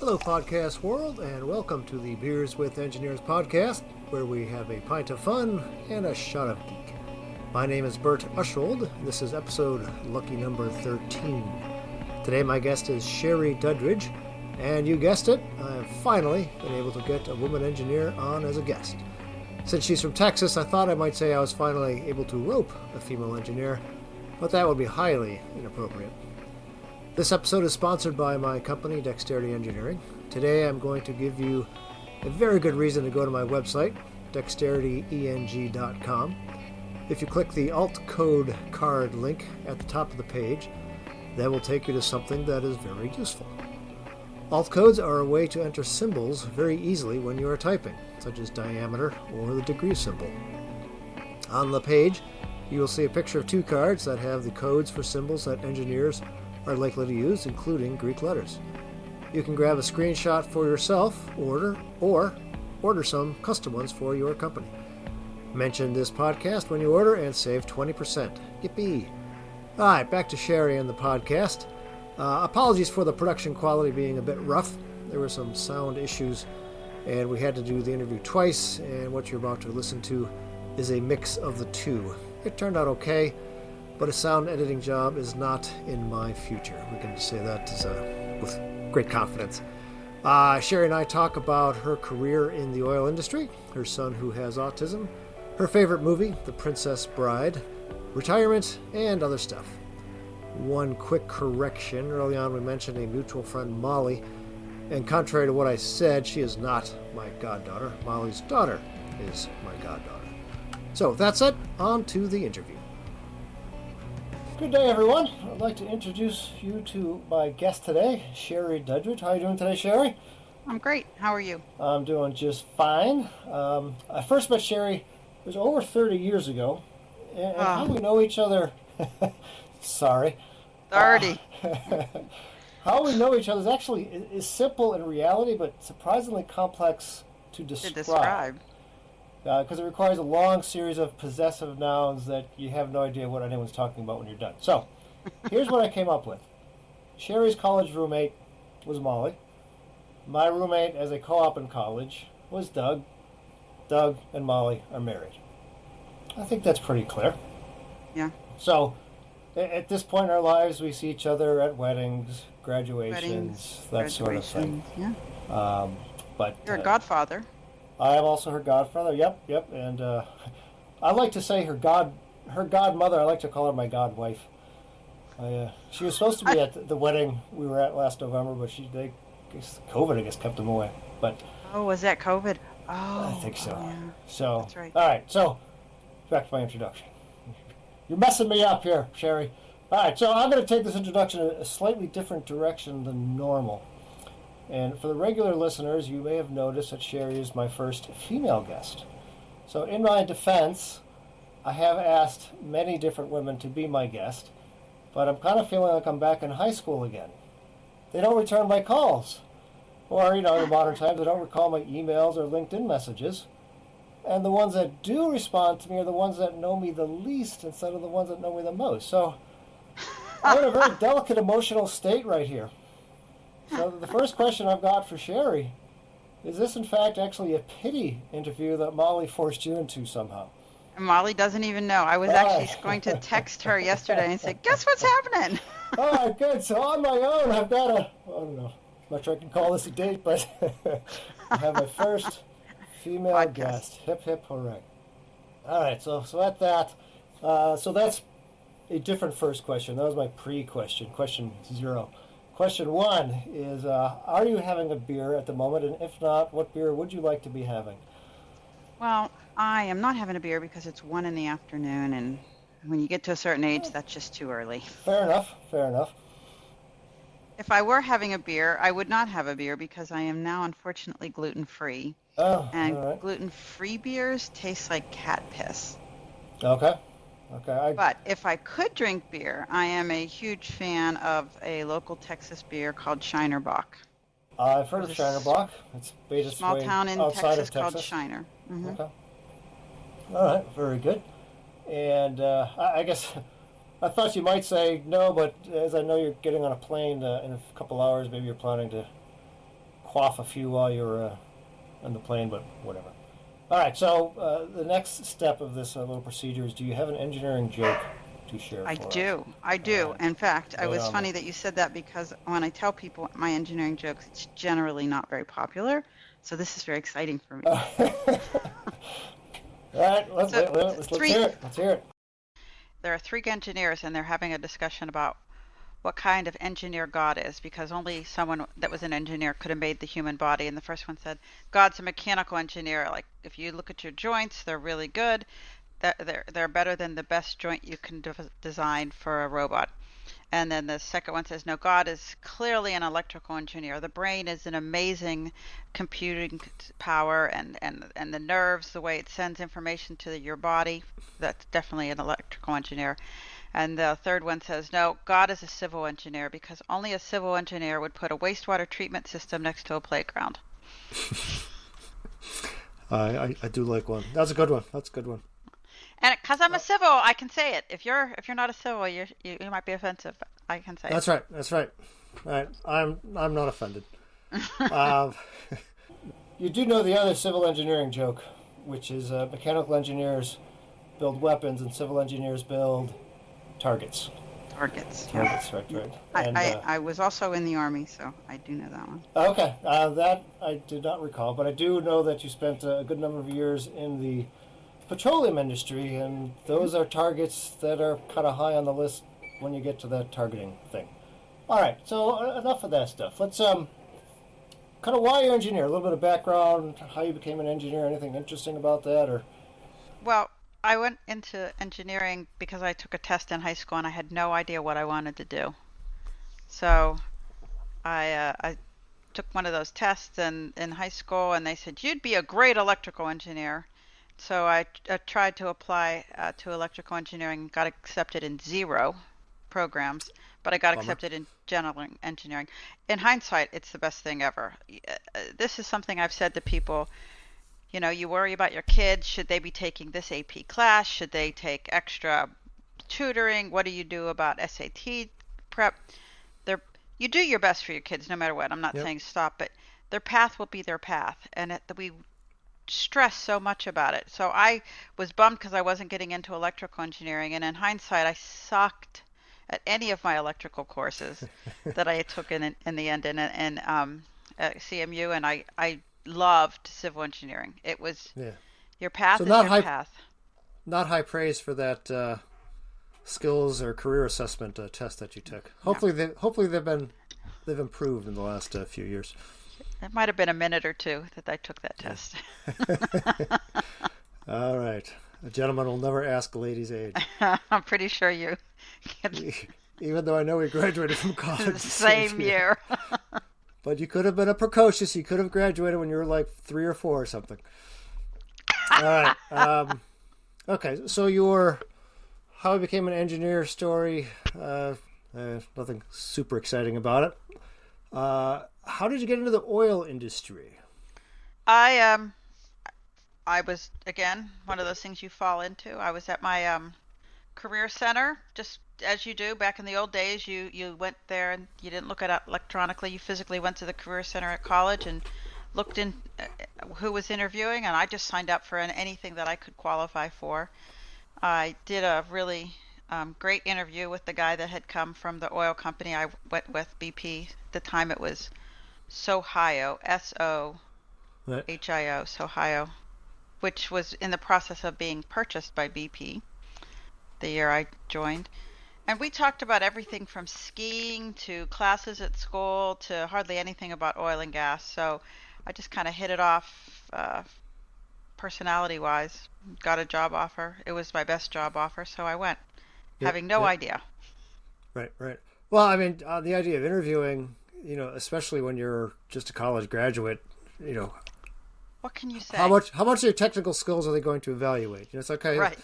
Hello, podcast world, and welcome to the Beers with Engineers podcast, where we have a pint of fun and a shot of geek. My name is Bert Ushold. This is episode lucky number 13. Today my guest is Cherie Duddridge, and you guessed it, I have finally been able to get a woman engineer on as a guest. Since she's from Texas, I thought I might say I was finally able to rope a female engineer, but that would be highly inappropriate. This episode is sponsored by my company, Dexterity Engineering. Today I'm going to give you a very good reason to go to my website, dexterityeng.com. If you click the Alt Code card link at the top of the page, that will take you to something that is very useful. Alt codes are a way to enter symbols very easily when you are typing, such as diameter or the degree symbol. On the page, you will see a picture of two cards that have the codes for symbols that engineers are likely to use, including Greek letters. You can grab a screenshot for yourself, or order some custom ones for your company. Mention this podcast when you order and save 20%. Yippee! Alright, back to Cherie and the podcast. Apologies for the production quality being a bit rough. There were some sound issues, and we had to do the interview twice, and what you're about to listen to is a mix of the two. It turned out okay, but a sound editing job is not in my future. We can say that with great confidence. Cherie and I talk about her career in the oil industry, her son who has autism, her favorite movie, The Princess Bride, retirement, and other stuff. One quick correction. Early on we mentioned a mutual friend, Molly, and contrary to what I said, she is not my goddaughter. Molly's daughter is my goddaughter. So with that said, on to the interview. Good day, everyone. I'd like to introduce you to my guest today, Cherie Duddridge. How are you doing today, Cherie? I'm great. How are you? I'm doing just fine. I first met Cherie, it was over 30 years ago. And how we know each other... Sorry. 30. How we know each other is actually is simple in reality, but surprisingly complex to describe. Because it requires a long series of possessive nouns that you have no idea what anyone's talking about when you're done. So, here's what I came up with. Cherie's college roommate was Molly. My roommate as a co-op in college was Doug. Doug and Molly are married. I think that's pretty clear. Yeah. So, at this point in our lives, we see each other at weddings, graduations, that sort of thing. Yeah. But you're a godfather. I am also her godfather. Yep. And I like to say her godmother. I like to call her my godwife. She was supposed to be at the wedding we were at last November, but COVID kept them away. But was that COVID? Oh, I think so. Yeah. So that's right. All right. So back to my introduction. You're messing me up here, Cherie. All right. So I'm going to take this introduction in a slightly different direction than normal. And for the regular listeners, you may have noticed that Cherie is my first female guest. So in my defense, I have asked many different women to be my guest, but I'm kind of feeling like I'm back in high school again. They don't return my calls. Or, in the modern times, they don't recall my emails or LinkedIn messages. And the ones that do respond to me are the ones that know me the least instead of the ones that know me the most. So I'm in a very delicate emotional state right here. So the first question I've got for Cherie, is this in fact actually a pity interview that Molly forced you into somehow? And Molly doesn't even know. I was actually going to text her yesterday and say, guess what's happening? All right, good. So on my own, I've got I don't know, I'm not sure I can call this a date, but I have my first female podcast guest. Hip, hip, hooray. All right, so at that, so that's a different first question. That was my pre-question, question 0. Question 1 is, are you having a beer at the moment? And if not, what beer would you like to be having? Well, I am not having a beer because it's 1 p.m, and when you get to a certain age, that's just too early. Fair enough. If I were having a beer, I would not have a beer because I am now unfortunately gluten-free. Oh, and all right. Gluten-free beers taste like cat piss. Okay. But if I could drink beer, I am a huge fan of a local Texas beer called Shiner Bock. I've heard of Shiner Bock. It's made its small way town in outside Texas of Texas called Shiner. Mm-hmm. Okay. All right, very good. And I guess I thought you might say no, but as I know you're getting on a plane in a couple hours, maybe you're planning to quaff a few while you're on the plane, but whatever. All right, so the next step of this little procedure is, do you have an engineering joke to share for us? I do. In fact, it was on funny then. that you said that, because when I tell people my engineering jokes, it's generally not very popular. So this is very exciting for me. All right, let's hear it. Let's hear it. There are three engineers, and they're having a discussion about what kind of engineer God is, because only someone that was an engineer could have made the human body. And the first one said, God's a mechanical engineer. Like, if you look at your joints, they're really good. They're better than the best joint you can design for a robot. And then the second one says, no, God is clearly an electrical engineer. The brain is an amazing computing power, and the nerves, the way it sends information to your body, that's definitely an electrical engineer. And the third one says, no, God is a civil engineer, because only a civil engineer would put a wastewater treatment system next to a playground. I do like one. That's a good one. And because I'm a civil, I can say it. If you're not a civil, you might be offensive. But I can say it. That's right. All right. I'm not offended. You do know the other civil engineering joke, which is mechanical engineers build weapons and civil engineers build targets. Targets, right. And, I was also in the Army, so I do know that one. Okay, that I did not recall, but I do know that you spent a good number of years in the petroleum industry, and those are targets that are kind of high on the list when you get to that targeting thing. All right, so enough of that stuff. Let's kind of why you're an engineer, a little bit of background, how you became an engineer, anything interesting about that, or? Well, I went into engineering because I took a test in high school and I had no idea what I wanted to do. So I took one of those tests in high school, and they said, you'd be a great electrical engineer. So I tried to apply to electrical engineering, got accepted in 0 programs, but I got accepted in general engineering. In hindsight, it's the best thing ever. This is something I've said to people. You know, you worry about your kids. Should they be taking this AP class? Should they take extra tutoring? What do you do about SAT prep? You do your best for your kids no matter what. I'm not saying stop, but their path will be their path. And we stress so much about it. So I was bummed because I wasn't getting into electrical engineering. And in hindsight, I sucked at any of my electrical courses that I took in the end in at CMU. And I loved civil engineering. It was your path is your path. Not high praise for that skills or career assessment test that you took. Hopefully, they've improved in the last few years. It might have been a minute or two that I took that test. All right, a gentleman will never ask a lady's age. I'm pretty sure you. Even though I know we graduated from college the same year. But you could have been a precocious. You could have graduated when you were like 3 or 4 or something. All right. Okay. So how I became an engineer story. Nothing super exciting about it. How did you get into the oil industry? I was, again, one of those things you fall into. I was at my career center, just as you do back in the old days. You went there and you didn't look at it electronically. You physically went to the career center at college and looked in who was interviewing, and I just signed up for anything that I could qualify for. I did a really great interview with the guy that had come from the oil company I went with, BP. At the time it was Sohio, S-O-H-I-O, Sohio, which was in the process of being purchased by BP the year I joined. And we talked about everything from skiing to classes at school to hardly anything about oil and gas. So I just kind of hit it off personality-wise, got a job offer. It was my best job offer, so I went, having no idea. Right. Well, I mean, the idea of interviewing, especially when you're just a college graduate, what can you say? How much of your technical skills are they going to evaluate? It's okay. Right.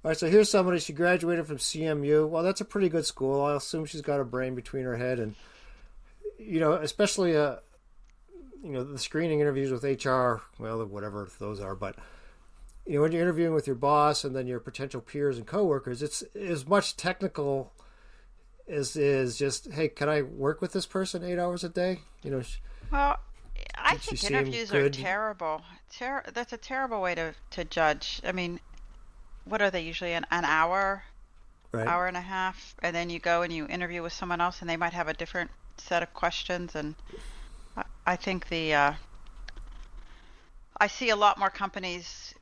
All right, so here's somebody, she graduated from CMU. Well, that's a pretty good school. I assume she's got a brain between her head. And, especially, the screening interviews with HR, well, whatever those are. But, when you're interviewing with your boss and then your potential peers and coworkers, it's as much technical as is just, hey, can I work with this person 8 hours a day? Well, I Did she think seem interviews are good? terrible. That's a terrible way to judge. I mean, what are they usually, an hour, Right. hour and a half, and then you go and you interview with someone else, and they might have a different set of questions. And I think I see a lot more companies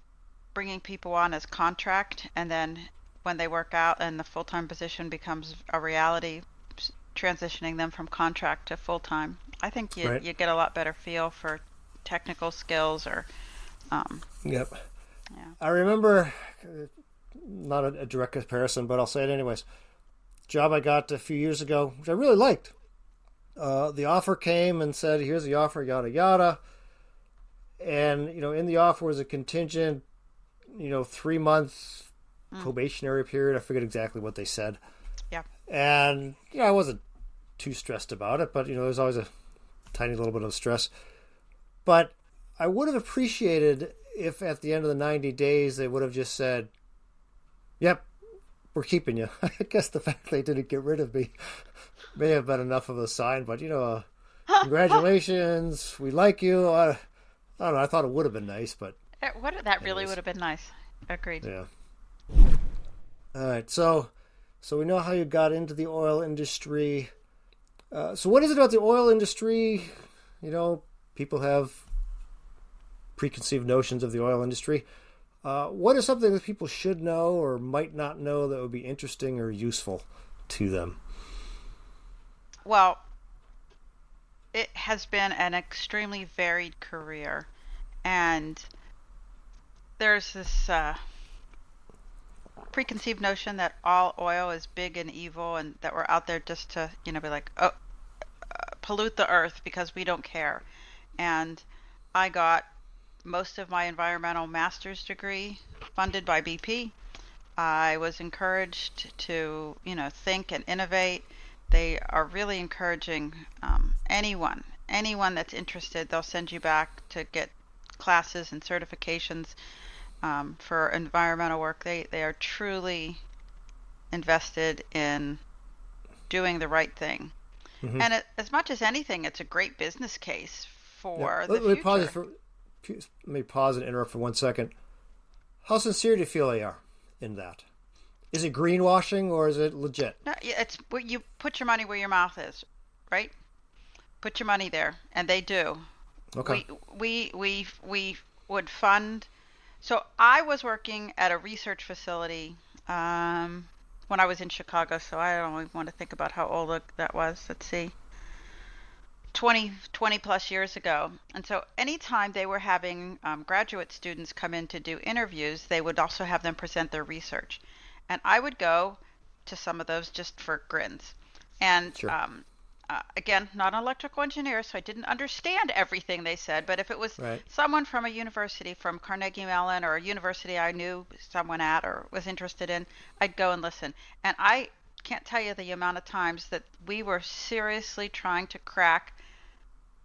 bringing people on as contract, and then when they work out and the full-time position becomes a reality, transitioning them from contract to full-time. I think Right. you get a lot better feel for technical skills or Yep. yeah. I remember, not a direct comparison, but I'll say it anyways. Job I got a few years ago, which I really liked. The offer came and said, "Here's the offer, yada yada." And in the offer was a contingent, 3 month probationary period. I forget exactly what they said. Yeah. And I wasn't too stressed about it, but there's always a tiny little bit of stress. But I would have appreciated if at the end of the 90 days they would have just said, "Yep, we're keeping you." I guess the fact they didn't get rid of me may have been enough of a sign, but congratulations, we like you. I don't know. I thought it would have been nice, but That really would have been nice. Agreed. yeah. All right, so we know how you got into the oil industry. So what is it about the oil industry? People have preconceived notions of the oil industry. What is something that people should know or might not know that would be interesting or useful to them? Well, it has been an extremely varied career, and there's this preconceived notion that all oil is big and evil, and that we're out there just to be like, pollute the earth because we don't care. And I got most of my environmental master's degree funded by BP. I was encouraged to think and innovate. They are really encouraging anyone that's interested. They'll send you back to get classes and certifications for environmental work. They are truly invested in doing the right thing. Mm-hmm. And as much as anything, it's a great business case for the future. Let me pause and interrupt for 1 second. How sincere do you feel they are in that? Is it greenwashing or is it legit? No, it's you put your money where your mouth is, right? Put your money there, and they do. Okay. We would fund. So I was working at a research facility when I was in Chicago. So I don't even want to think about how old that was. Let's see. 20 plus years ago. And so anytime they were having graduate students come in to do interviews, they would also have them present their research. And I would go to some of those just for grins. And sure. Again, not an electrical engineer, so I didn't understand everything they said. But if it was someone from a university, from Carnegie Mellon, or a university I knew someone at or was interested in, I'd go and listen. And I can't tell you the amount of times that we were seriously trying to crack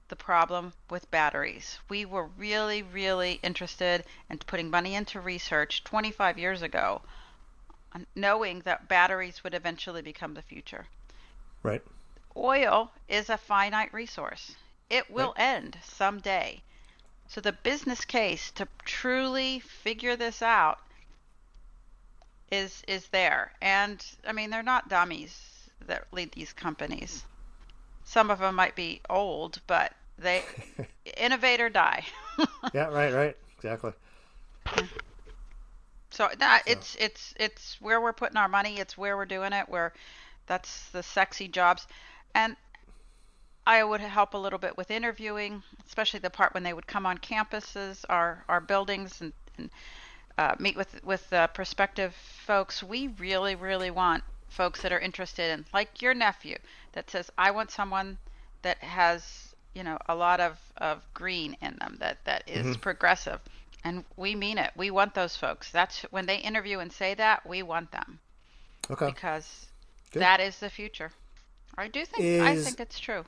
the problem with batteries. We were really, really interested in putting money into research 25 years ago, knowing that batteries would eventually become the future. Right. Oil is a finite resource. It will end someday. So the business case to truly figure this out is there. And I mean, they're not dummies that lead these companies. Some of them might be old, but they innovate or die. Yeah, right, exactly. So it's where we're putting our money. It's where we're doing it. That's the sexy jobs. And I would help a little bit with interviewing, especially the part when they would come on campuses, our buildings, and meet with prospective folks. We really, really want folks that are interested in, like your nephew, that says, I want someone that has, a lot of green in them, that is progressive. And we mean it. We want those folks. That's when they interview and say that, we want them. Okay. Because Good. That is the future. I think it's true.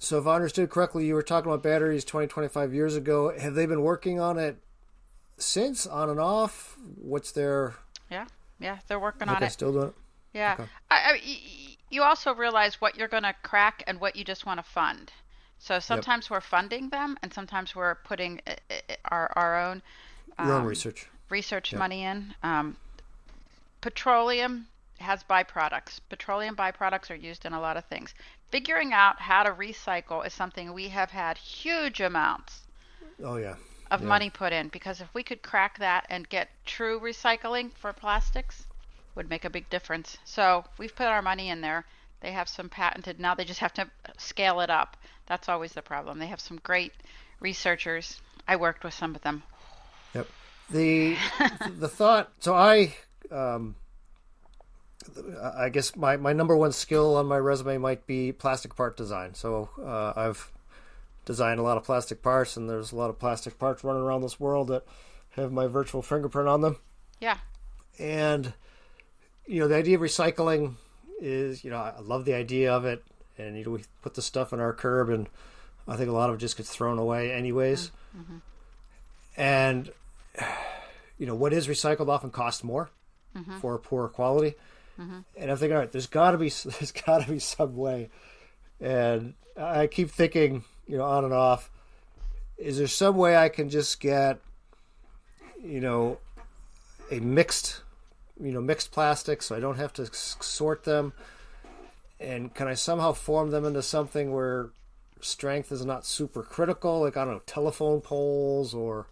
So if I understood correctly, you were talking about batteries 20, 25 years ago. Have they been working on it since, on and off? What's their... Yeah, they're working on it. Still doing it? Yeah. Okay. You also realize what you're going to crack and what you just want to fund. So Yep. sometimes we're funding them, and sometimes we're putting our own Your own um, research. research Yep. money in. Petroleum has byproducts. Petroleum byproducts are used in a lot of things. Figuring out how to recycle is something we have had huge amounts Oh yeah. of Yeah. money put in, because if we could crack that and get true recycling for plastics, would make a big difference. So we've put our money in there. They have some patented, now they just have to scale it up. That's always the problem. They have some great researchers. I worked with some of them. Yep. The thought. So I guess my number one skill on my resume might be plastic part design. So I've designed a lot of plastic parts, and there's a lot of plastic parts running around this world that have my virtual fingerprint on them. Yeah. And the idea of recycling is, I love the idea of it. And we put the stuff in our curb, and I think a lot of it just gets thrown away anyways. Mm-hmm. And what is recycled often costs more for poor quality. Mm-hmm. And I'm thinking, all right, there's got to be some way. And I keep thinking, on and off, is there some way I can just get, a mixed plastics, so I don't have to sort them? And can I somehow form them into something where strength is not super critical, like, I don't know, telephone poles or,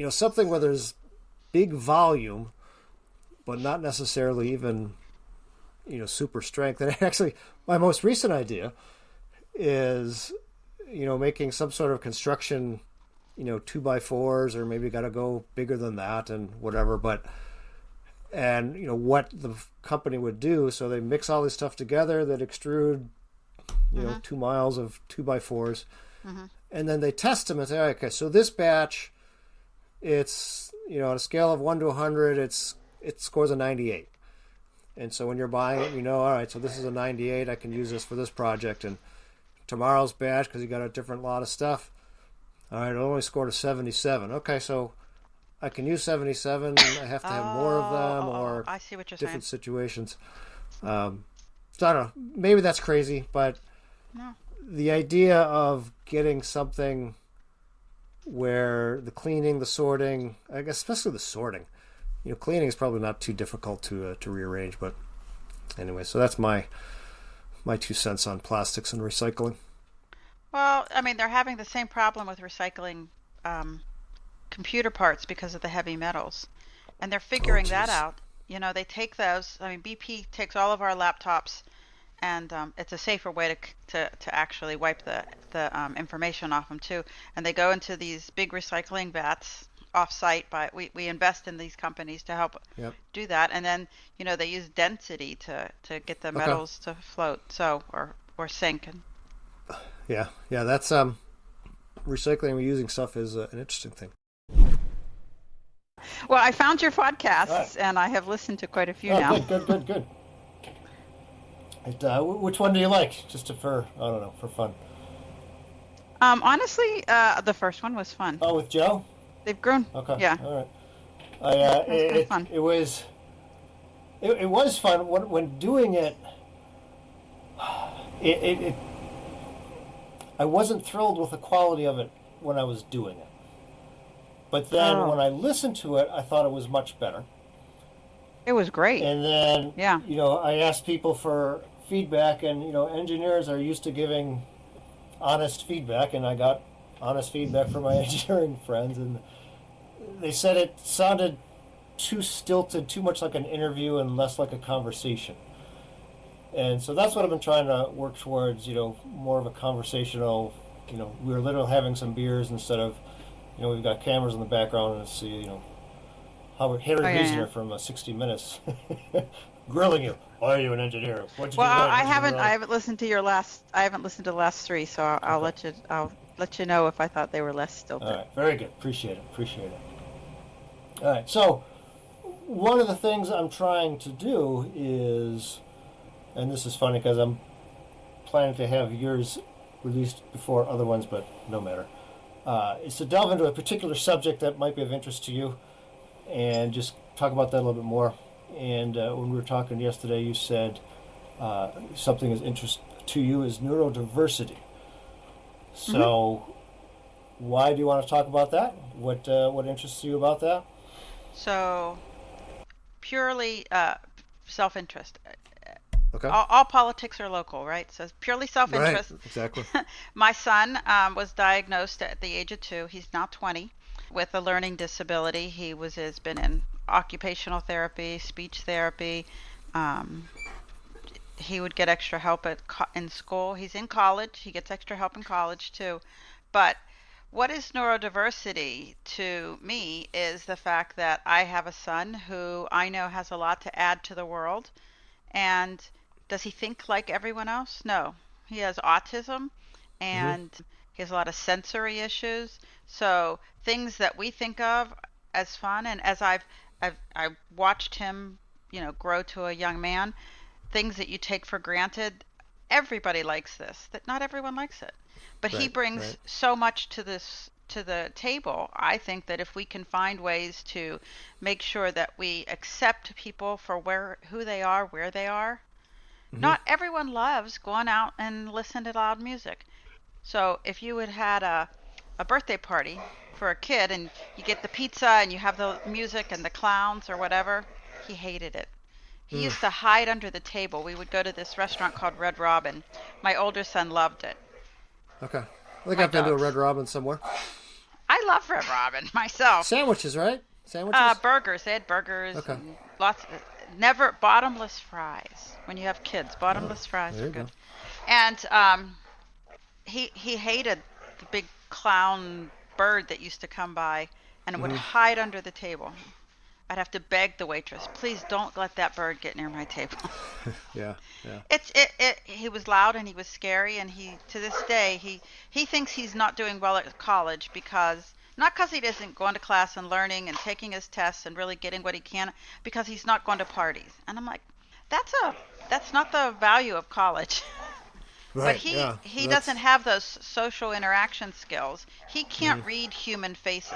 something where there's big volume, but not necessarily even, super strength. And actually, my most recent idea is, making some sort of construction, 2x4s, or maybe got to go bigger than that and whatever. But, what the company would do, so they mix all this stuff together that extrude, 2 miles of 2x4s. And then they test them and say, okay, so this batch, it's, on a scale of 1 to 100, it scores a 98. And so when you're buying it, all right, so this is a 98. I can use this for this project. And tomorrow's batch, because you got a different lot of stuff, all right, it only scored a 77. Okay, so I can use 77. I have to have more of them, or I see what you're different saying. situations. So I don't know. Maybe that's crazy, but No. the idea of getting something where the cleaning, the sorting, I guess especially the sorting, cleaning is probably not too difficult to rearrange. But anyway, so that's my 2 cents on plastics and recycling. Well, I mean, they're having the same problem with recycling computer parts because of the heavy metals. And they're figuring that out. They take those. I mean, BP takes all of our laptops, and it's a safer way to actually wipe the information off them too. And they go into these big recycling vats off-site. But we invest in these companies to help do that. And then they use density to get the metals to float, or sink. And yeah, that's recycling and reusing stuff is an interesting thing. Well, I found your podcasts, right, and I have listened to quite a few now. Good. Which one do you like? Just for fun. Honestly, the first one was fun. Oh, with Joe? They've grown. Okay. Yeah. All right. It was fun. It was fun when doing it. I wasn't thrilled with the quality of it when I was doing it. But then when I listened to it, I thought it was much better. It was great. And then, I asked people for feedback, and, engineers are used to giving honest feedback, and I got honest feedback from my engineering friends, and they said it sounded too stilted, too much like an interview and less like a conversation. And so that's what I've been trying to work towards, more of a conversational, we were literally having some beers instead of, we've got cameras in the background, and it's, Harry Wiesner from 60 Minutes grilling you. Why are you an engineer? What'd you do? I haven't listened to the last 3, so I'll let you know if I thought they were less stilted. All right, very good. Appreciate it. All right, so one of the things I'm trying to do is, and this is funny because I'm planning to have yours released before other ones, but no matter, is to delve into a particular subject that might be of interest to you and just talk about that a little bit more. And when we were talking yesterday, you said something of interest to you is neurodiversity. Mm-hmm. So, why do you want to talk about that? What interests you about that? So purely self-interest. Okay. All politics are local, right? So it's purely Right. self-interest. Exactly. My son was diagnosed at the age of 2. He's now 20 with a learning disability. Has been in occupational therapy, speech therapy. Um, he would get extra help in school. He's in college. He gets extra help in college too. But what is neurodiversity to me is the fact that I have a son who I know has a lot to add to the world. And does he think like everyone else? No. He has autism Mm-hmm. and he has a lot of sensory issues. So things that we think of as fun, and as I've watched him, grow to a young man, things that you take for granted, everybody likes this. That not everyone likes it. But he Right. brings Right. so much to the table. I think that if we can find ways to make sure that we accept people for who they are, where they are. Mm-hmm. Not everyone loves going out and listen to loud music. So if you had a birthday party for a kid and you get the pizza and you have the music and the clowns or whatever, he hated it. He Mm. used to hide under the table. We would go to this restaurant called Red Robin. My older son loved it. Okay. I think My I've been to a dogs. Red Robin somewhere. I love Red Robin myself. Sandwiches, right? Sandwiches. Burgers. They had burgers Okay. and lots. Never bottomless fries. When you have kids, Oh, bottomless fries there are you go. good. And he hated the big clown bird that used to come by and would Mm-hmm. hide under the table. I'd have to beg the waitress, please don't let that bird get near my table. Yeah. Yeah. He was loud and he was scary, and he to this day he thinks he's not doing well at college because not because he isn't going to class and learning and taking his tests and really getting what he can, because he's not going to parties. And I'm like, that's not the value of college. But Right. he Yeah. he That's. doesn't have those social interaction skills. He can't Mm-hmm. read human faces.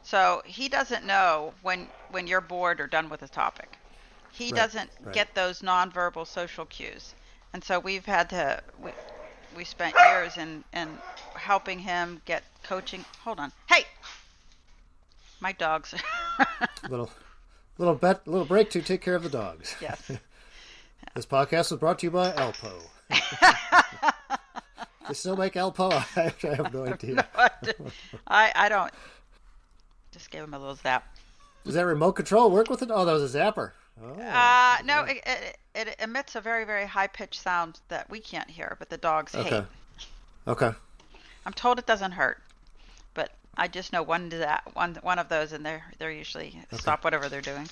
So he doesn't know when you're bored or done with a topic. He Right. doesn't Right. get those nonverbal social cues. And so we spent years in helping him get coaching. Hold on. Hey, my dogs. Little little break to take care of the dogs. Yes. This podcast was brought to you by Alpo. They still make Alpo? I have no idea. I don't. Just gave him a little zap. Does that remote control work with it? Oh, that was a zapper. Oh. No, it emits a very, very high pitched sound that we can't hear, but the dogs hate. Okay. Okay. I'm told it doesn't hurt, but I just know one of those, and they're usually stop whatever they're doing.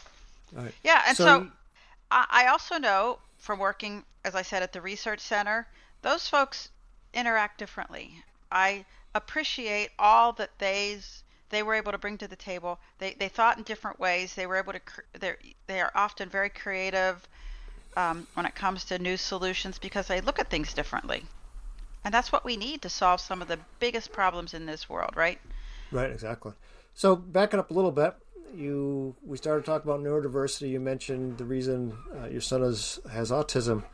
All right. Yeah, and so I also know from working, as I said, at the research center, those folks interact differently. I appreciate all that they were able to bring to the table. They thought in different ways. They were able to. They are often very creative when it comes to new solutions because they look at things differently, and that's what we need to solve some of the biggest problems in this world, right? Right. Exactly. So backing up a little bit, we started talking about neurodiversity. You mentioned the reason your son has autism.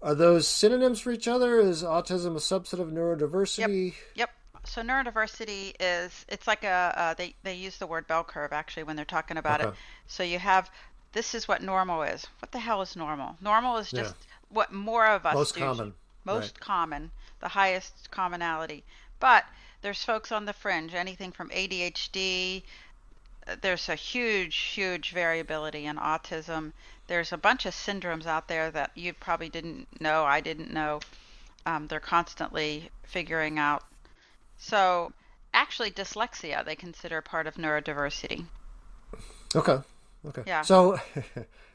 Are those synonyms for each other? Is autism a subset of neurodiversity? Yep. So neurodiversity it's like they use the word bell curve actually when they're talking about it. So you have, this is what normal is. What the hell is normal? Normal is just what more of us Most do. common. Most common, the highest commonality. But there's folks on the fringe, anything from ADHD. There's a huge variability in autism. There's a bunch of syndromes out there that you probably didn't know, I didn't know. They're constantly figuring out. So actually dyslexia they consider part of neurodiversity. Okay. Yeah. So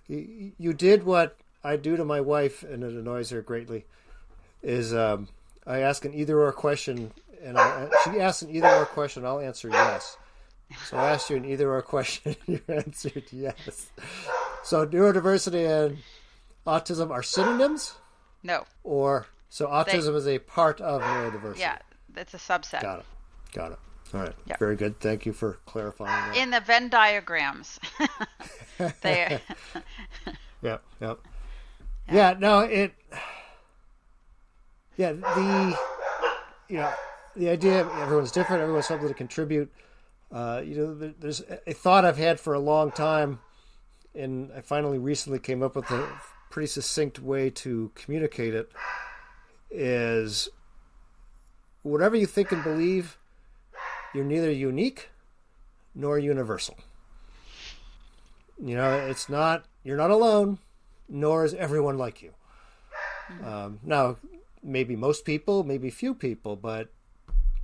you did what I do to my wife, and it annoys her greatly, is I ask an either or question, and she asks an either or question, I'll answer yes. So I asked you an either or question, and you answered yes. So neurodiversity and autism are synonyms? No. So autism is a part of neurodiversity? Yeah, it's a subset. Got it. All right. Yeah. Very good. Thank you for clarifying that. In the Venn diagrams. They Yep. Yeah, no, the you know, the idea of everyone's different, everyone's something to contribute. There's a thought I've had for a long time, and I finally recently came up with a pretty succinct way to communicate it, is whatever you think and believe, you're neither unique nor universal. It's not, you're not alone, nor is everyone like you. Now, maybe most people, maybe few people, but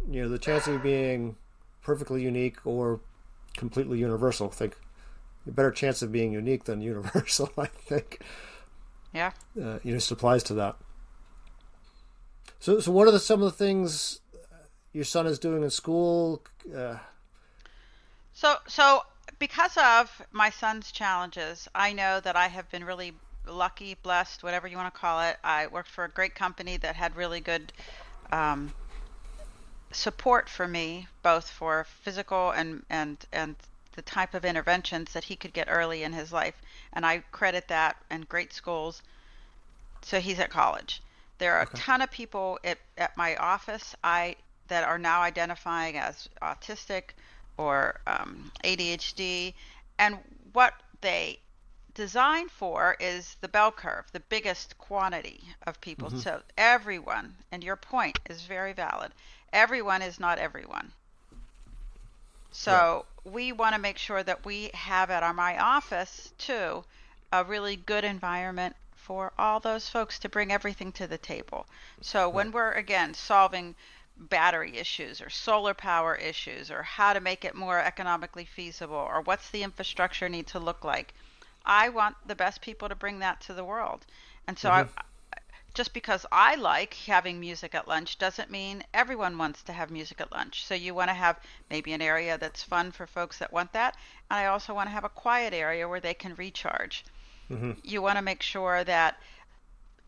the chance of you being perfectly unique or completely universal, I think a better chance of being unique than universal, I think. Yeah. Just applies to that. So what are some of the things your son is doing in school? So because of my son's challenges, I know that I have been really lucky, blessed, whatever you want to call it. I worked for a great company that had really good support for me, both for physical and the type of interventions that he could get early in his life. And I credit that, and great schools. So he's at college. There are a ton of people at my office that are now identifying as autistic or ADHD, and what they design for is the bell curve, the biggest quantity of people. Mm-hmm. So everyone, and your point is very valid, everyone is not everyone. So we want to make sure that we have at my office too a really good environment for all those folks to bring everything to the table. So when we're again solving battery issues or solar power issues or how to make it more economically feasible or what's the infrastructure need to look like, I want the best people to bring that to the world. And so just because I like having music at lunch doesn't mean everyone wants to have music at lunch. So you want to have maybe an area that's fun for folks that want that. And I also want to have a quiet area where they can recharge. Mm-hmm. You want to make sure that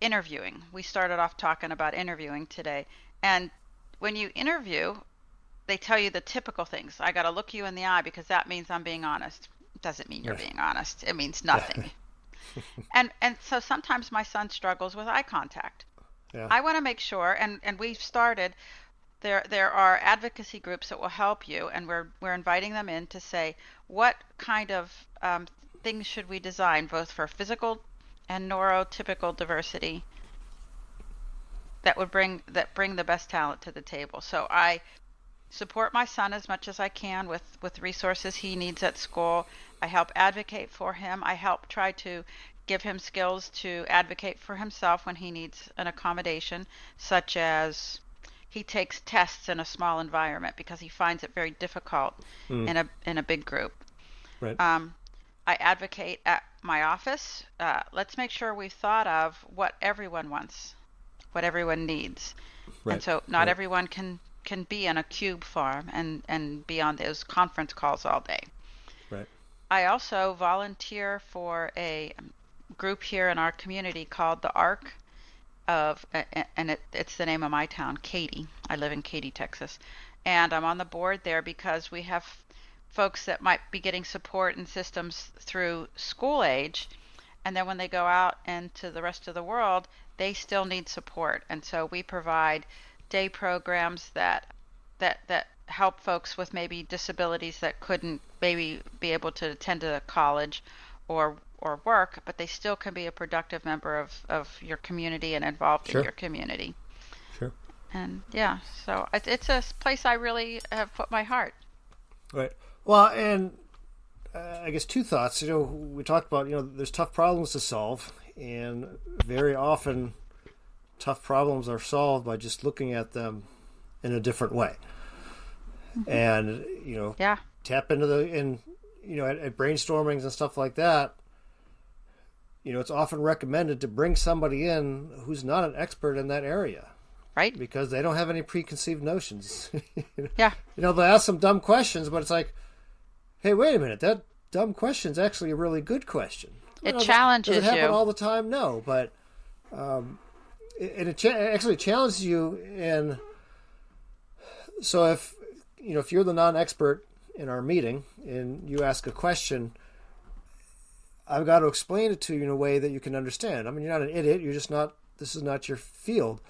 interviewing, we started off talking about interviewing today. And when you interview, they tell you the typical things. I got to look you in the eye because that means I'm being honest. It doesn't mean you're being honest. It means nothing. And so sometimes my son struggles with eye contact. Yeah. I want to make sure, and we've started, there are advocacy groups that will help you, and we're inviting them in to say, what kind of things should we design, both for physical and neurotypical diversity, that bring the best talent to the table. So I support my son as much as I can with resources he needs at school. I help advocate for him. I help try to give him skills to advocate for himself when he needs an accommodation, such as he takes tests in a small environment because he finds it very difficult in a big group. Right. I advocate at my office. Let's make sure we've thought of what everyone wants, what everyone needs. Right. And so not everyone can be in a cube farm and be on those conference calls all day. Right. I also volunteer for a group here in our community called the ARC and it's the name of my town, Katy. I live in Katy, Texas. And I'm on the board there because we have folks that might be getting support and systems through school age, and then when they go out into the rest of the world, they still need support. And so we provide day programs that help folks with maybe disabilities that couldn't maybe be able to attend a college or work, but they still can be a productive member of your community and involved in your community. Sure. And so it's a place I really have put my heart. Right. Well, and I guess two thoughts. We talked about, there's tough problems to solve, and very often tough problems are solved by just looking at them in a different way. Mm-hmm. And, tap into at brainstormings and stuff like that, it's often recommended to bring somebody in who's not an expert in that area. Right. Because they don't have any preconceived notions. Yeah. They'll ask some dumb questions, but it's like, hey, wait a minute, that dumb question's actually a really good question. It challenges you. Does it happen all the time? No, but it actually challenges you. And so if you're the non-expert in our meeting and you ask a question, I've got to explain it to you in a way that you can understand. I mean, you're not an idiot. You're just not. This is not your field.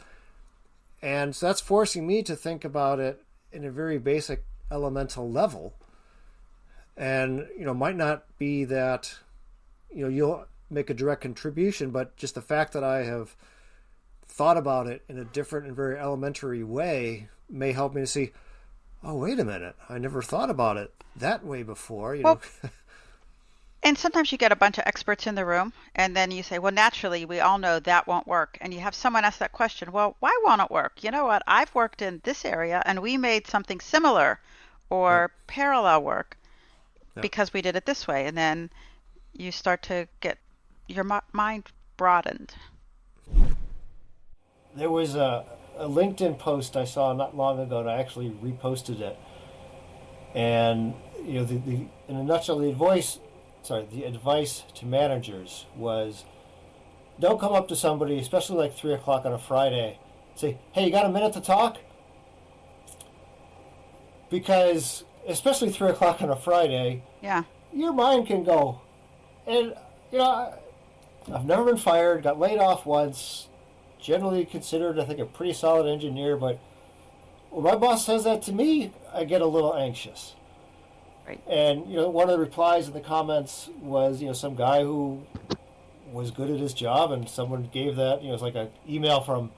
And so that's forcing me to think about it in a very basic elemental level. And, might not be that, you'll make a direct contribution, but just the fact that I have thought about it in a different and very elementary way may help me to see, oh, wait a minute, I never thought about it that way before, Well, and sometimes you get a bunch of experts in the room, and then you say, well, naturally, we all know that won't work. And you have someone ask that question, well, why won't it work? You know what? I've worked in this area, and we made something similar or parallel work because we did it this way. And then you start to get your mind broadened. There was a LinkedIn post I saw not long ago, and I actually reposted it. And, in a nutshell, the advice to managers was, don't come up to somebody, especially like 3 o'clock on a Friday, say, hey, you got a minute to talk? Because, especially 3 o'clock on a Friday, your mind can go. And, I've never been fired, got laid off once, generally considered, I think, a pretty solid engineer, but when my boss says that to me, I get a little anxious. Right. And, one of the replies in the comments was, some guy who was good at his job, and someone gave that, it's like an email from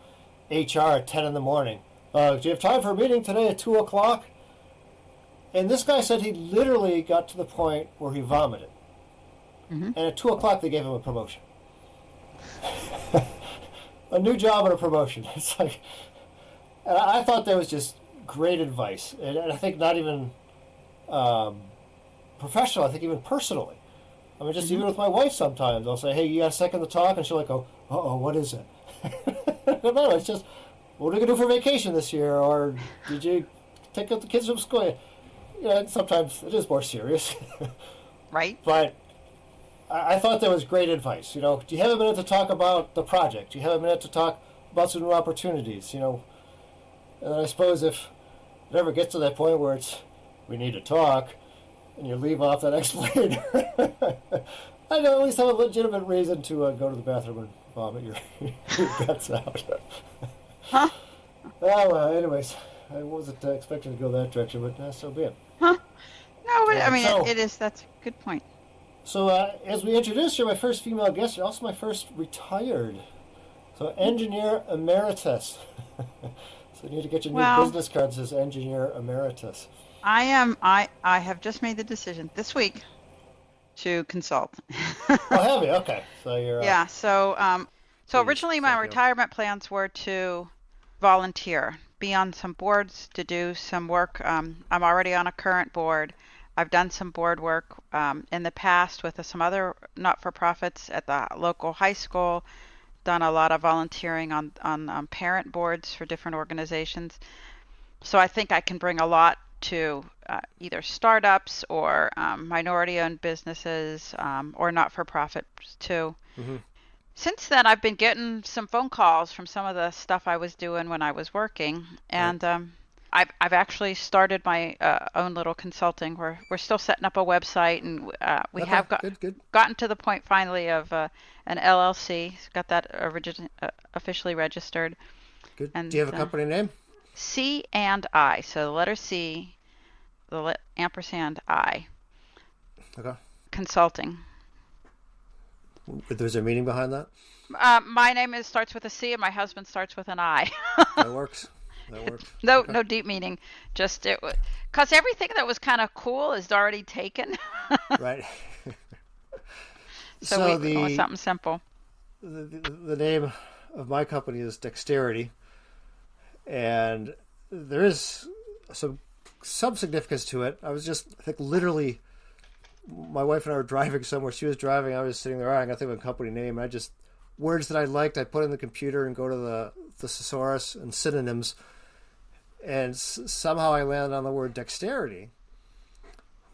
HR at 10 in the morning. Do you have time for a meeting today at 2 o'clock? And this guy said he literally got to the point where he vomited. Mm-hmm. And at 2 o'clock, they gave him a promotion. A new job and a promotion. It's like, and I thought that was just great advice. And I think not even professional, I think even personally. I mean, just even with my wife sometimes, I'll say, hey, you got a second to talk? And she'll like go, uh-oh, what is it? No, it's just, what are we going to do for vacation this year? Or did you take out the kids from school? Sometimes it is more serious. Right. But I thought that was great advice. Do you have a minute to talk about the project? Do you have a minute to talk about some new opportunities? And then I suppose if it ever gets to that point where it's, we need to talk, and you leave off that explainer, I know at least have a legitimate reason to go to the bathroom and vomit your guts out. Huh? Well, anyways, I wasn't expecting to go that direction, but so be it. Huh? No, but, I mean, that's a good point. So, as we introduced, you're my first female guest. You're also my first retired. So, engineer emeritus. So, you need to get your new business card that says engineer emeritus. I have just made the decision this week to consult. Oh, have you? Okay. So, you're... Yeah, so originally my retirement plans were to volunteer, be on some boards, to do some work. I'm already on a current board. I've done some board work in the past with some other not-for-profits at the local high school, done a lot of volunteering on parent boards for different organizations. So I think I can bring a lot to either startups or minority-owned businesses or not-for-profits too. Mm-hmm. Since then, I've been getting some phone calls from some of the stuff I was doing when I was working, and I've actually started my own little consulting. We're still setting up a website, and we have gotten to the point finally of an LLC. Got that officially registered. Good. And, do you have a company name? C and I. So the letter C, the ampersand I. Okay. Consulting. There's a meaning behind that? My name starts with a C, and my husband starts with an I. That works. No, okay. No deep meaning. Just because everything that was kind of cool is already taken. Right. So we want something simple. The name of my company is Dexterity, and there is some significance to it. I think literally, my wife and I were driving somewhere. She was driving. I was sitting there. I got to think of a company name. And words that I liked, I put in the computer and go to the thesaurus and synonyms. And somehow I landed on the word dexterity,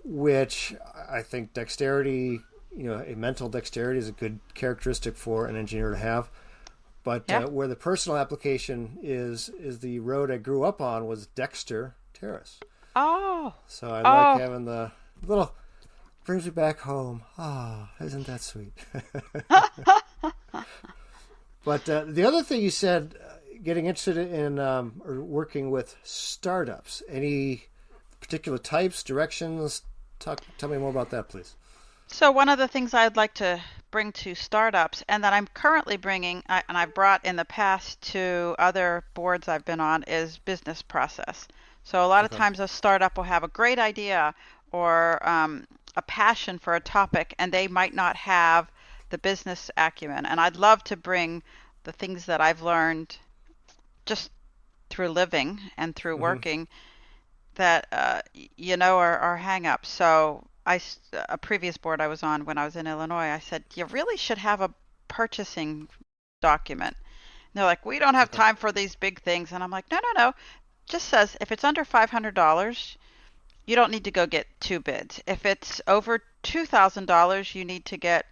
which I think dexterity, a mental dexterity is a good characteristic for an engineer to have. But where the personal application is the road I grew up on was Dexter Terrace. Oh. So I like having the little... Brings me back home. Isn't that sweet? But the other thing you said getting interested in or working with startups. Any particular types, directions? Tell me more about that, please. So one of the things I'd like to bring to startups, and that I'm currently bringing, and I've brought in the past to other boards I've been on, is business process. So a lot of Okay. times a startup will have a great idea or a passion for a topic, and they might not have the business acumen. And I'd love to bring the things that I've learned just through living and through Mm-hmm. working that are hang-ups. So a previous board I was on when I was in Illinois, I said you really should have a purchasing document. And they're like, we don't have Okay. time for these big things, and I'm like, no, no, no. Just says if it's under $500, you don't need to go get two bids. If it's over $2,000, you need to get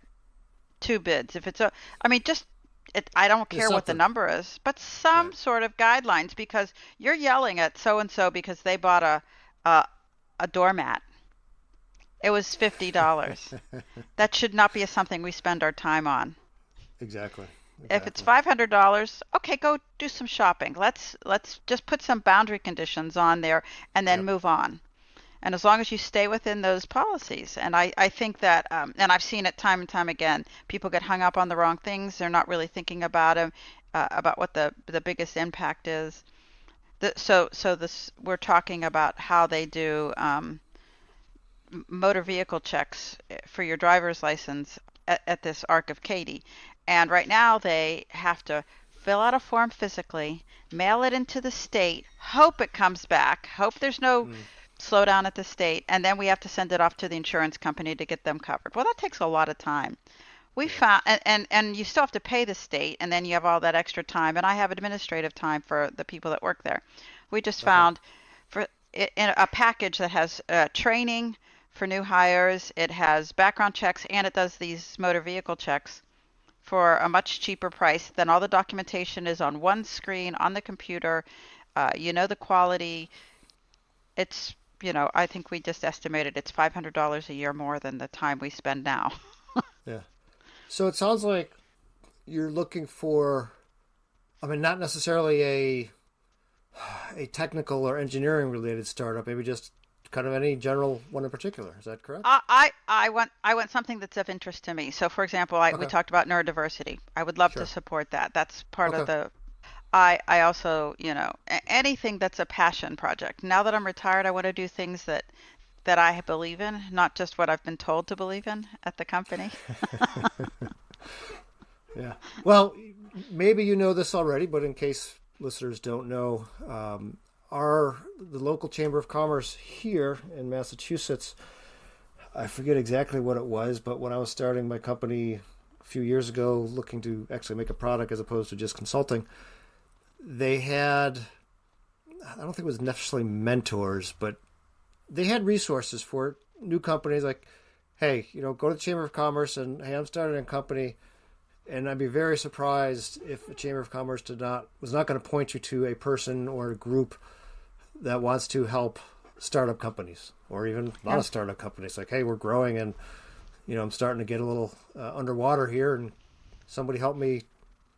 two bids. If it's I mean, just I don't Just care what the something. number is, but some Right. sort of guidelines because you're yelling at so and so because they bought a a doormat. It was $50. That should not be something we spend our time on. Exactly. If it's Exactly. $500, okay, go do some shopping. Let's just put some boundary conditions on there and then Yep. move on. And as long as you stay within those policies, and I think that, and I've seen it time and time again, people get hung up on the wrong things. They're not really thinking about them, about what the biggest impact is. So this we're talking about how they do motor vehicle checks for your driver's license at this Arc of Katy, and right now they have to fill out a form physically, mail it into the state, hope it comes back, hope there's no Mm. slow down at the state, and then we have to send it off to the insurance company to get them covered. Well, that takes a lot of time. We Yeah. found, and you still have to pay the state, and then you have all that extra time, and I have administrative time for the people that work there. We just Okay. found for in a package that has training for new hires, it has background checks, and it does these motor vehicle checks for a much cheaper price. Then all the documentation is on one screen on the computer. You know the quality. It's, I think we just estimated it's $500 a year more than the time we spend now. Yeah. So it sounds like you're looking for, I mean, not necessarily a technical or engineering related startup, maybe just kind of any general one in particular. Is that correct? I want something that's of interest to me. So, for example, we Okay. talked about neurodiversity. I would love to Sure. support that. That's part of Okay. the. I also, anything that's a passion project. Now that I'm retired, I want to do things that I believe in, not just what I've been told to believe in at the company. Yeah. Well, maybe you know this already, but in case listeners don't know, the local chamber of commerce here in Massachusetts, I forget exactly what it was, but when I was starting my company a few years ago, looking to actually make a product as opposed to just consulting, they had, I don't think it was necessarily mentors, but they had resources for new companies like, hey, go to the Chamber of Commerce and, hey, I'm starting a company, and I'd be very surprised if the Chamber of Commerce was not going to point you to a person or a group that wants to help startup companies or even not Yeah. a startup companies. Like, hey, we're growing and I'm starting to get a little underwater here, and somebody help me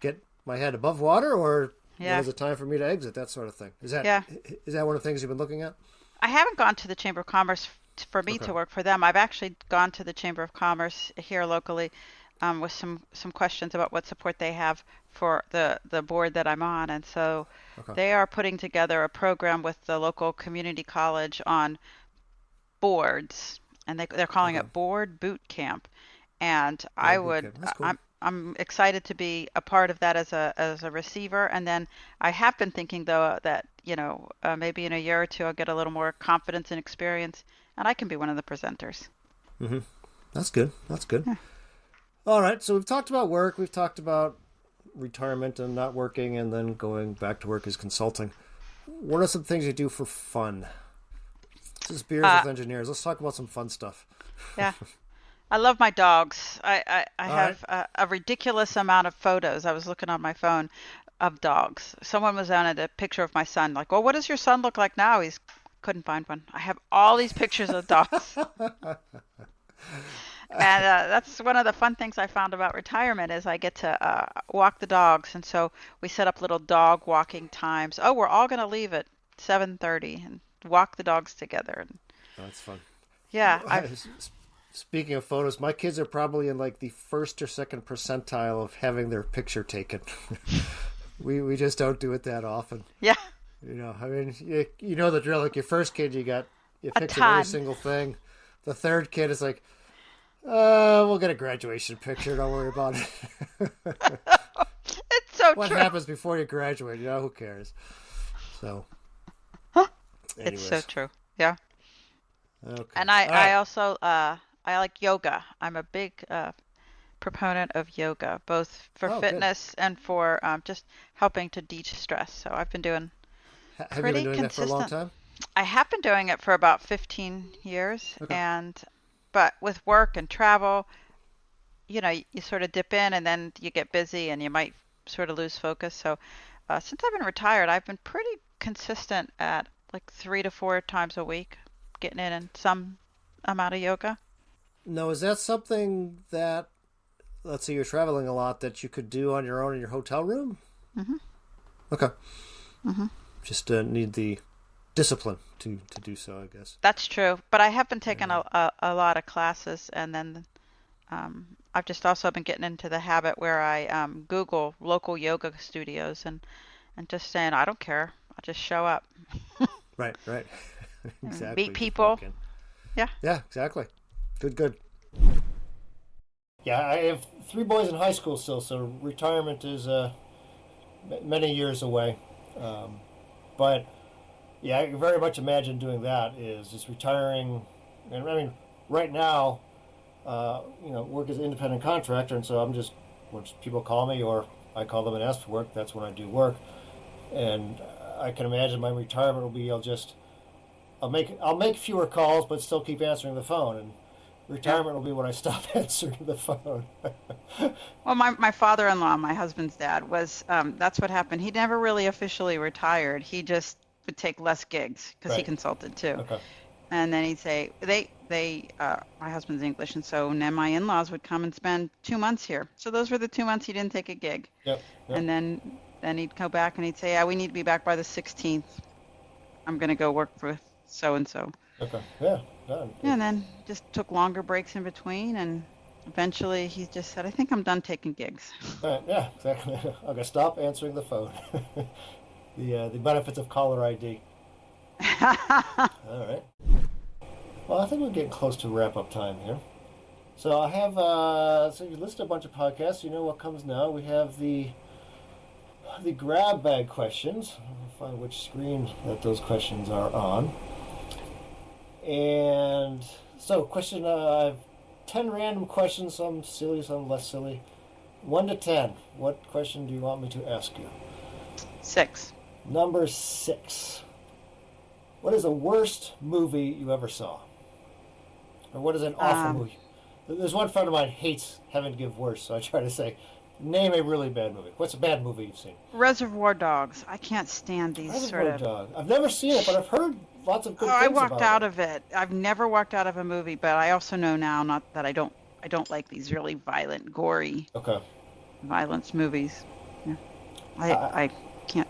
get my head above water, or when Yeah. is it time for me to exit? That sort of thing. Yeah. Is that one of the things you've been looking at? I haven't gone to the Chamber of Commerce for me Okay. to work for them. I've actually gone to the Chamber of Commerce here locally with some questions about what support they have for the board that I'm on, and so Okay. they are putting together a program with the local community college on boards, and they're calling Okay. it Board Boot Camp. And Board boot camp. That's cool. I'm excited to be a part of that as a receiver. And then I have been thinking though that maybe in a year or two I'll get a little more confidence and experience, and I can be one of the presenters. Mm-hmm. That's good. That's good. Yeah. All right. So we've talked about work. We've talked about retirement and not working, and then going back to work as consulting. What are some things you do for fun? This is Beers Uh, with Engineers. Let's talk about some fun stuff. yeah. I love my dogs. I All right. have a ridiculous amount of photos. I was looking on my phone of dogs. Someone was on a picture of my son, like, well, what does your son look like now? He's couldn't find one. I have all these pictures of dogs. And that's one of the fun things I found about retirement is I get to walk the dogs, and so we set up little dog walking times. Oh, we're all going to leave at 7:30 and walk the dogs together. And That's fun. yeah, I've Speaking of photos, my kids are probably in like the first or second percentile of having their picture taken. We just don't do it that often. yeah, I mean, you know the drill. Like your first kid, you a picture every ton. single thing. The third kid is like, we'll get a graduation picture. Don't worry about it. It's so What true. happens before you graduate? Who cares? So, It's so anyways, true. Yeah. okay. And All I right. also I like yoga. I'm a big proponent of yoga, both for Oh, good. fitness and for just helping to de-stress. So I've been doing Have you been pretty doing that for a long consistent. time? I have been doing it for about 15 years, Okay. and but with work and travel, you sort of dip in and then you get busy and you might sort of lose focus. So since I've been retired, I've been pretty consistent at like 3 to 4 times a week, getting in some amount of yoga. No, is that something that, let's say you're traveling a lot, that you could do on your own in your hotel room? Hmm. Okay. Hmm. Just need the discipline to do so, I guess. That's true, but I have been taking Yeah. a lot of classes, and then I've just also been getting into the habit where I Google local yoga studios and just saying I don't care, I'll just show up Right, right. and meet Exactly. Just people. walk in. Yeah. Yeah, exactly. Good, good. Yeah, I have three boys in high school still, so retirement is many years away. Um, but yeah, I can very much imagine doing that. Is just retiring, and I mean, right now, work as an independent contractor, and so I'm just when people call me or I call them and ask for work, that's when I do work. And I can imagine my retirement will be I'll make fewer calls, but still keep answering the phone. And Yeah. retirement will be when I stop answering the phone. Well, my father-in-law, my husband's dad, was that's what happened. He never really officially retired. He just would take less gigs because he Right. consulted too. Okay. And then he'd say my husband's English, and so then my in-laws would come and spend 2 months here. So those were the 2 months he didn't take a gig. Yep. Yep. And then he'd go back and he'd say, yeah, we need to be back by the 16th. I'm gonna go work for so and so. Okay. Yeah. Done. And then just took longer breaks in between, and eventually he just said, I think I'm done taking gigs. All right. Yeah. Exactly. Okay. Stop answering the phone. The benefits of caller ID. All right. Well, I think we're getting close to wrap up time here. So I have so you listed a bunch of podcasts. You know what comes now. We have the grab bag questions. I'll find which screen that those questions are on. And so, question: I have 10 random questions. Some silly, some less silly. 1 to 10. What question do you want me to ask you? 6. Number 6. What is the worst movie you ever saw? Or what is an awful Um, movie? There's one friend of mine hates having to give worse, so I try to say, name a really bad movie. What's a bad movie you've seen? Reservoir Dogs. I can't stand these sort Reservoir of. Dog. I've never seen it, but I've heard lots of Oh, good I things walked about out it. of it. I've never walked out of a movie, but I also know now not that I don't like these really violent, gory Okay. violence movies. Yeah. I I, I can't.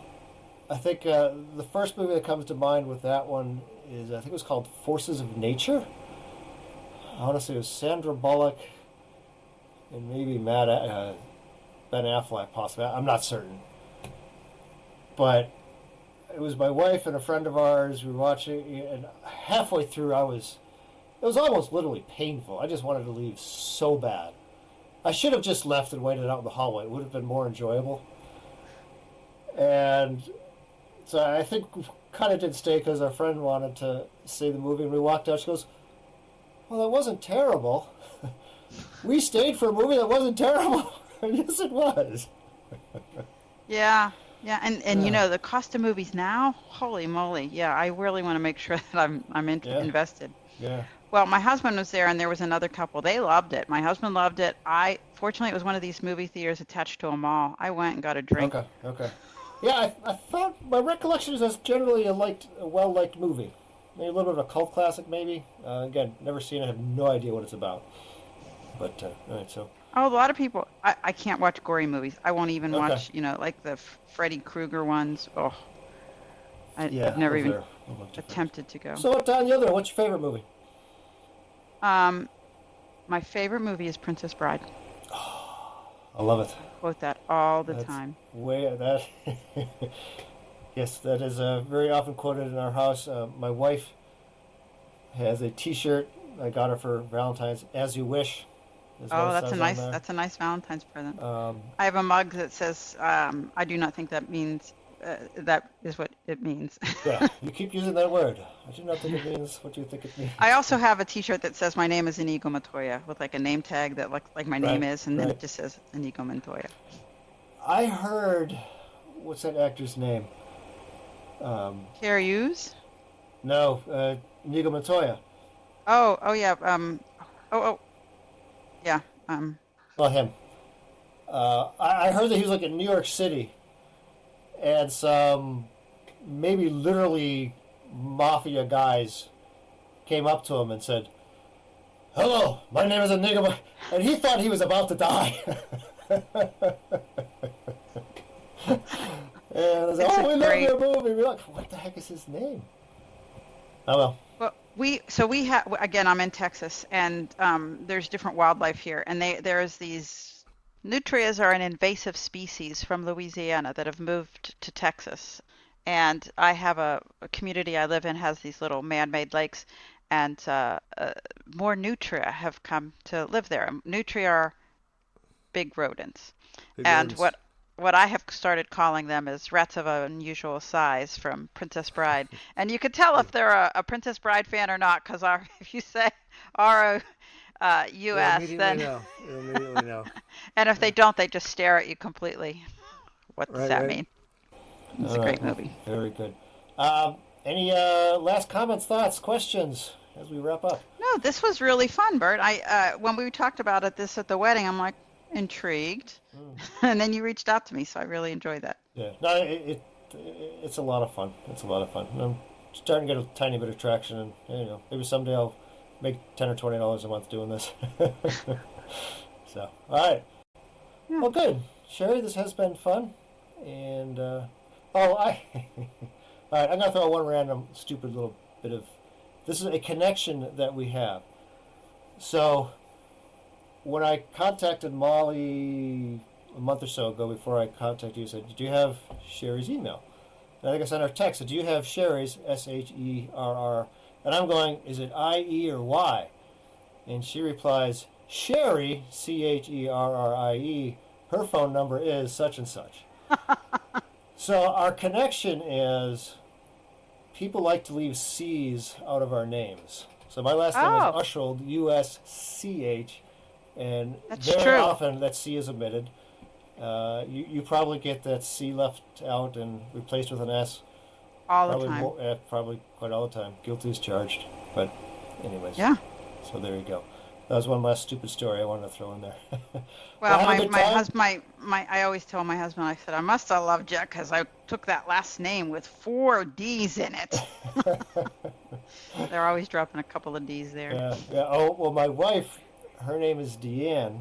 I think the first movie that comes to mind with that one is, I think it was called Forces of Nature. I want to say it was Sandra Bullock and maybe Ben Affleck, possibly. I'm not certain. But it was my wife and a friend of ours. We were watching, and halfway through, it was almost literally painful. I just wanted to leave so bad. I should have just left and waited out in the hallway. It would have been more enjoyable. And so I think we kind of did stay because our friend wanted to see the movie, and we walked out. She goes, "Well, that wasn't terrible." We stayed for a movie that wasn't terrible. Yes, it was. Yeah. Yeah, and Yeah. the cost of movies now, holy moly. Yeah, I really want to make sure that I'm Yeah. invested. Yeah. Well, my husband was there and there was another couple. They loved it. My husband loved it. Fortunately, it was one of these movie theaters attached to a mall. I went and got a drink. Okay. Okay. Yeah, I thought my recollection is that's generally a well liked movie. Maybe a little bit of a cult classic, maybe. Again, never seen it. I have no idea what it's about. But all right, so Oh, a lot of people. I can't watch gory movies. I won't even okay, watch, like the Freddy Krueger ones. Oh, yeah, I've never those even are a little different. attempted to go. So on the other, what's your favorite movie? Um, my favorite movie is Princess Bride. I love it. I quote that all the That's time. way that. Yes, that is very often quoted in our house. My wife has a T-shirt I got her for Valentine's, "As You Wish," is what Oh, it that's a says on nice there. that's a nice Valentine's present. Um, I have a mug that says, "I do not think that means that is what it means." yeah, you keep using that word. I do not think it means what you think it I means. also have a T-shirt that says, "My name is Inigo Montoya," with like a name tag that looks like my name Right, is, and then right. it just says Inigo Montoya. I heard, what's that actor's name? ROUSs? No, Inigo Montoya. Oh yeah. Oh yeah. Well, him. I heard that he was like in New York City, and some maybe literally mafia guys came up to him and said, "Hello, my name is Inigo," and he thought he was about to die. And I was like, It's "Oh, a we love great. your movie." We're like, "What the heck is his name?" Oh well. Well, we have again. I'm in Texas, and there's different wildlife here, and there's these nutrias are an invasive species from Louisiana that have moved to Texas, and I have a community I live in has these little man-made lakes, and more nutria have come to live there. Nutria are big rodents, Big and rodents. what I have started calling them is rats of unusual size from Princess Bride. And you can tell if they're a Princess Bride fan or not, because if you say You'll ROUS, immediately then know. You'll immediately know. and if they don't, they just stare at you completely. What does Right, that right. mean? It's All a right. great movie. Very good. Any last comments, thoughts, questions as we wrap up? No, this was really fun, Bert. I when we talked about this at the wedding, I'm like intrigued, and then you reached out to me, so I really enjoyed that. Yeah. No, it's a lot of fun. It's a lot of fun. I'm starting to get a tiny bit of traction, and maybe someday I'll make $10 or $20 a month doing this. So, all right. Yeah. Well, good, Cherie. This has been fun, and all right. I'm gonna throw one random, stupid little bit of. This is a connection that we have. So, when I contacted Molly a month or so ago, before I contacted you, I said, "Did you have Cherie's email?" And I think I sent her a text. "Do you have Cherie's SHERR?" And I'm going, "Is it IE or Y?" And she replies, "Cherie, CHERRIE. Her phone number is such and such." So our connection is people like to leave C's out of our names. So my last name is Oh, Ushold, USCH, and that's very true. often that C is omitted. You probably get that C left out and replaced with an S. All the Probably time. more, probably quite all the time. Guilty as charged. But anyways, Yeah. so there you go. That was one last stupid story I wanted to throw in there. Well, Well, have a my good my time. husband, I always tell my husband, I said, I must have loved you because I took that last name with 4 D's in it. They're always dropping a couple of D's there. Yeah, yeah. Oh, well, my wife, her name is Deanne,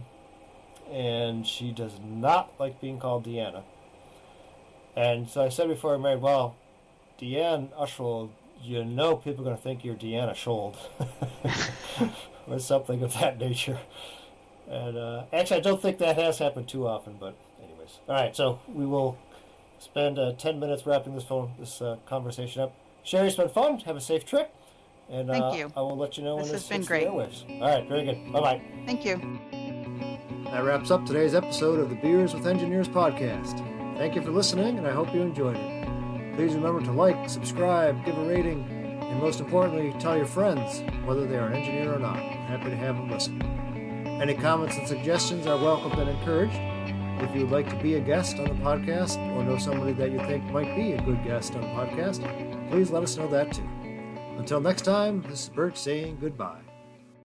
and she does not like being called Deanna. And so I said before I married, well, Deanne Ushold, people are going to think you're Deanna Schold. Or something of that nature. And actually, I don't think that has happened too often, but anyways. All right, so we will spend 10 minutes wrapping this conversation up. Cherie, it's been fun. Have a safe trip. And Thank you. I will let you know This when has this been hits the great. airwaves. All right, very good. Bye-bye. Thank you. That wraps up today's episode of the Beers with Engineers podcast. Thank you for listening, and I hope you enjoyed it. Please remember to like, subscribe, give a rating, and most importantly, tell your friends, whether they are an engineer or not. I'm happy to have them listen. Any comments and suggestions are welcomed and encouraged. If you would like to be a guest on the podcast or know somebody that you think might be a good guest on the podcast, please let us know that too. Until next time, this is Bert saying goodbye.